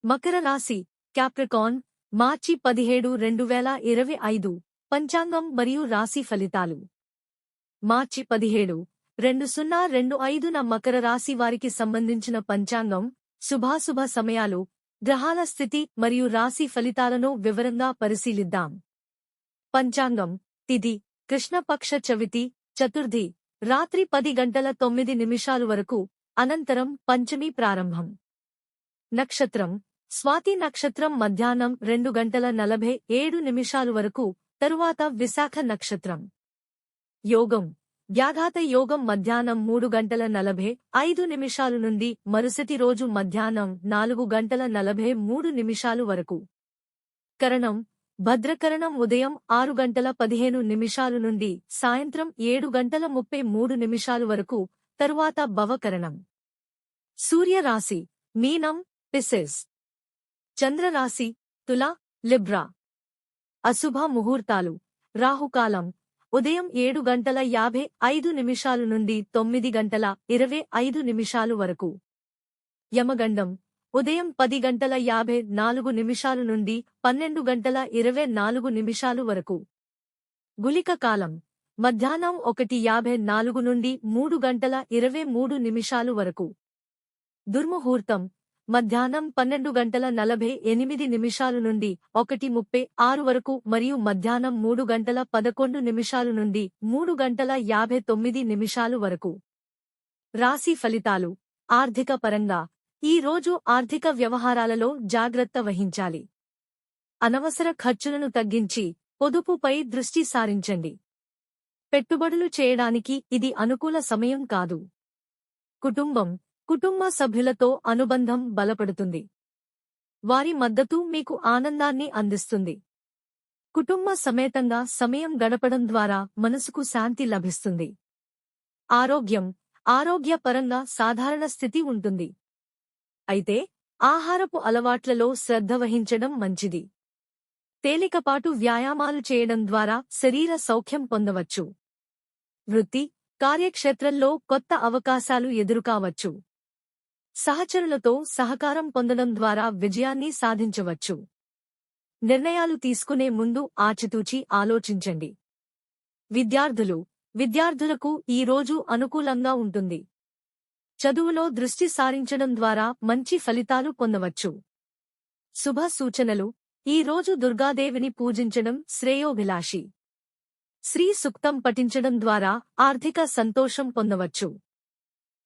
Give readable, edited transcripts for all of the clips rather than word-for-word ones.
మకర రాశి క్యాప్రికాన్ మార్చి 17, 2025 పంచాంగం మరియు రాశి ఫలితాలు. మార్చి 17, 2025న మకర రాశి వారికి సంబంధించిన పంచాంగం, శుభాశుభ సమయాలు, గ్రహాల స్థితి మరియు రాశి ఫలితాలను వివరంగా పరిశీలిద్దాం. పంచాంగం తిథి కృష్ణపక్ష చవితి చతుర్థి రాత్రి 10:09 వరకు, అనంతరం పంచమి ప్రారంభం. నక్షత్రం స్వాతి నక్షత్రం మధ్యాహ్నం 2:47 వరకు, తరువాత విశాఖ నక్షత్రం. యోగం వ్యాఘాత యోగం మధ్యాహ్నం 3:45 నుండి మరుసటి రోజు మధ్యాహ్నం 4:43 వరకు. కరణం భద్రకరణం ఉదయం 6:15 నుండి సాయంత్రం 7:33 వరకు, తరువాత భవకరణం. సూర్యరాశి మీనం పిసెస్. చంద్రరాశి తుల లిబ్రా. అశుభ ముహూర్తాలు రాహుకాలం ఉదయం 7:55 నుండి 9:25 వరకు. యమగండం ఉదయం 10:54 నుండి 12:24 వరకు. గుళిక కాలం మధ్యాహ్నం 1:54 నుండి 3:23 వరకు. దుర్ముహూర్తం మధ్యాహ్నం 12:48 నుండి 1:36 వరకు మరియు మధ్యాహ్నం 3:11 నుండి 3:59 వరకు. రాశి ఫలితాలు. ఆర్థిక పరంగా ఈ రోజు ఆర్థిక వ్యవహారాలలో జాగ్రత్త వహించాలి. అనవసర ఖర్చులను తగ్గించి పొదుపుపై దృష్టి సారించండి. పెట్టుబడులు చేయడానికి ఇది అనుకూల సమయం కాదు. కుటుంబ సభ్యులతో అనుబంధం బలపడుతుంది. వారి మద్దతు మీకు ఆనందాన్ని అందిస్తుంది. కుటుంబ సమేతంగా సమయం గడపడం ద్వారా మనసుకు శాంతి లభిస్తుంది. ఆరోగ్యపరంగా సాధారణ స్థితి ఉంటుంది. అయితే ఆహారపు అలవాట్లలో శ్రద్ధ వహించడం మంచిది. తేలికపాటు వ్యాయామాలు చేయడం ద్వారా శరీర సౌఖ్యం పొందవచ్చు. వృత్తి కార్యక్షేత్రంలో కొత్త అవకాశాలు ఎదురుకావచ్చు. సహచరులతో సహకారం పొందడం ద్వారా విజయాన్ని సాధించవచ్చు. నిర్ణయాలు తీసుకునే ముందు ఆచితూచి ఆలోచించండి. విద్యార్థులకు ఈ రోజు అనుకూలంగా ఉంటుంది. చదువులో దృష్టి సారించడం ద్వారా మంచి ఫలితాలు పొందవచ్చు. శుభ సూచనలు. ఈ రోజు దుర్గాదేవిని పూజించడం శ్రేయోభిలాషి. శ్రీ సూక్తం పఠించడం ద్వారా ఆర్థిక సంతోషం పొందవచ్చు.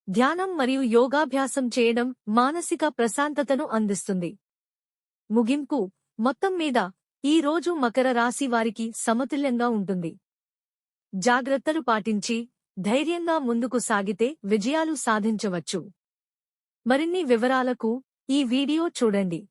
ధ్యానం మరియు యోగాభ్యాసం చేయడం మానసిక ప్రశాంతతను అందిస్తుంది. ముగింపు. మొత్తం మీద ఈ రోజు మకర రాశి వారికి సమతుల్యంగా ఉంటుంది. జాగ్రత్తలు పాటించి ధైర్యంగా ముందుకు సాగితే విజయాలు సాధించవచ్చు. మరిన్ని వివరాలకు ఈ వీడియో చూడండి.